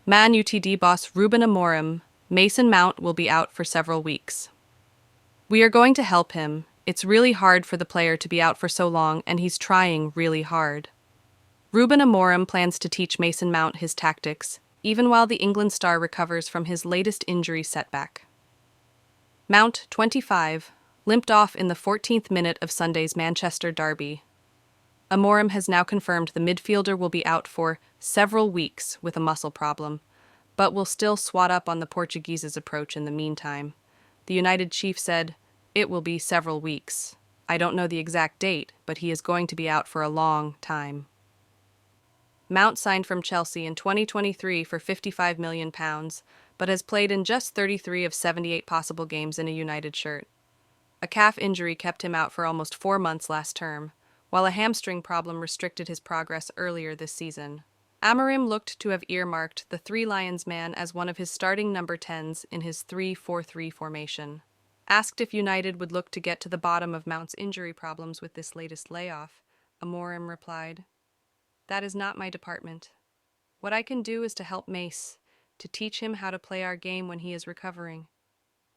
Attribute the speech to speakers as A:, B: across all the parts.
A: Man Utd boss Rúben Amorim, Mason Mount will be out for several weeks. We are going to help him. It's really hard for the player to be out for so long, and he's trying really hard. Rúben Amorim plans to teach Mason Mount his tactics, even while the England star recovers from his latest injury setback. Mount, 25, limped off in the 14th minute of Sunday's Manchester derby. Amorim has now confirmed the midfielder will be out for several weeks with a muscle problem, but will still swat up on the Portuguese's approach in the meantime. The United chief said, "It will be several weeks. I don't know the exact date, but he is going to be out for a long time." Mount signed from Chelsea in 2023 for £55 million, but has played in just 33 of 78 possible games in a United shirt. A calf injury kept him out for almost 4 months last term, while a hamstring problem restricted his progress earlier this season. Amorim looked to have earmarked the Three Lions man as one of his starting number 10s in his 3-4-3 formation. Asked if United would look to get to the bottom of Mount's injury problems with this latest layoff, Amorim replied, "That is not my department. What I can do is to help Mace, to teach him how to play our game when he is recovering.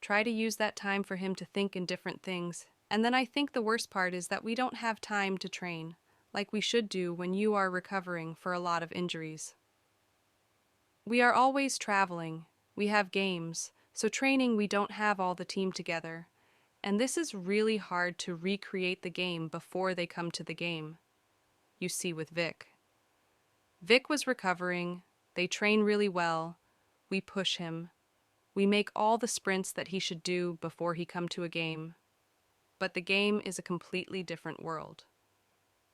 A: Try to use that time for him to think in different things. And then I think the worst part is that we don't have time to train, like we should do when you are recovering for a lot of injuries. We are always traveling, we have games, so training we don't have all the team together. And this is really hard to recreate the game before they come to the game. You see with Vic. Vic was recovering, they train really well, we push him. We make all the sprints that he should do before he come to a game. But the game is a completely different world.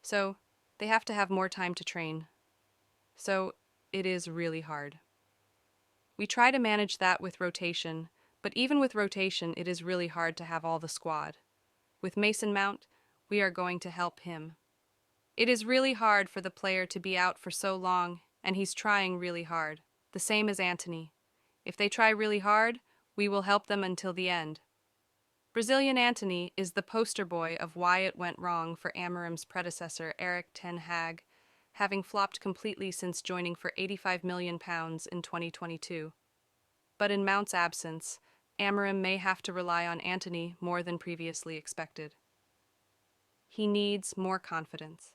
A: So, they have to have more time to train. So, it is really hard. We try to manage that with rotation, but even with rotation, it is really hard to have all the squad. With Mason Mount, we are going to help him. It is really hard for the player to be out for so long, and he's trying really hard, the same as Antony. If they try really hard, we will help them until the end. Brazilian Antony is the poster boy of why it went wrong for Amorim's predecessor Erik ten Hag, having flopped completely since joining for £85 million in 2022. But in Mount's absence, Amorim may have to rely on Antony more than previously expected. He needs more confidence.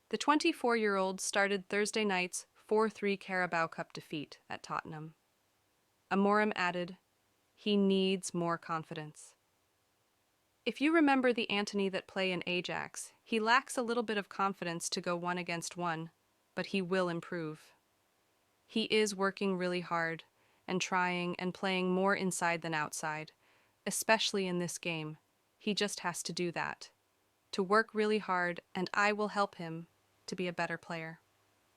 A: The 24-year-old started Thursday night's 4-3 Carabao Cup defeat at Tottenham. Amorim added, "He needs more confidence." If you remember the Antony that play in Ajax, he lacks a little bit of confidence to go 1-against-1, but he will improve. He is working really hard and trying and playing more inside than outside, especially in this game. He just has to do that. To work really hard, and I will help him to be a better player.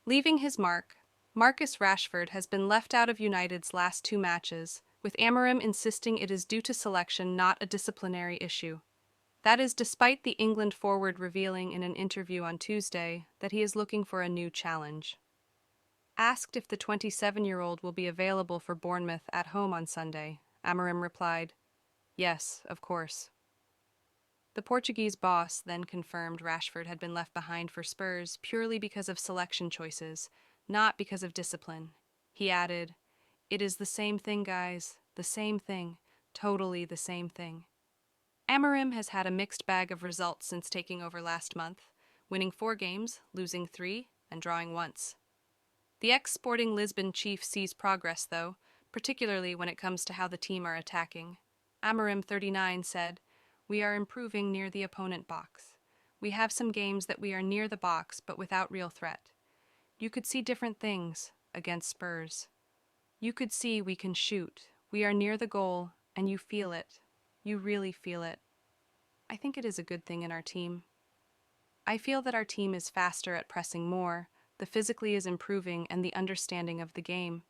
A: Leaving his mark, Marcus Rashford has been left out of United's last 2 matches, with Amorim insisting it is due to selection, not a disciplinary issue. That is despite the England forward revealing in an interview on Tuesday that he is looking for a new challenge. Asked if the 27-year-old will be available for Bournemouth at home on Sunday, Amorim replied, "Yes, of course." The Portuguese boss then confirmed Rashford had been left behind for Spurs purely because of selection choices, not because of discipline. He added, "It is the same thing, guys. The same thing. Totally the same thing." Amorim has had a mixed bag of results since taking over last month, winning 4 games, losing 3, and drawing once. The ex-Sporting Lisbon chief sees progress, though, particularly when it comes to how the team are attacking. Amorim, 39, said, "We are improving near the opponent box. We have some games that we are near the box but without real threat. You could see different things against Spurs. You could see we can shoot. We are near the goal, and you feel it. You really feel it. I think it is a good thing in our team. I feel that our team is faster at pressing more, the physically is improving, and the understanding of the game.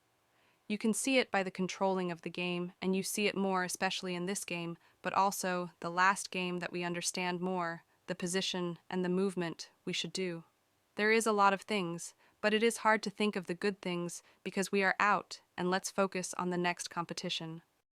A: You can see it by the controlling of the game, and you see it more especially in this game, but also the last game that we understand more, the position and the movement we should do. There is a lot of things, but it is hard to think of the good things because we are out, and let's focus on the next competition."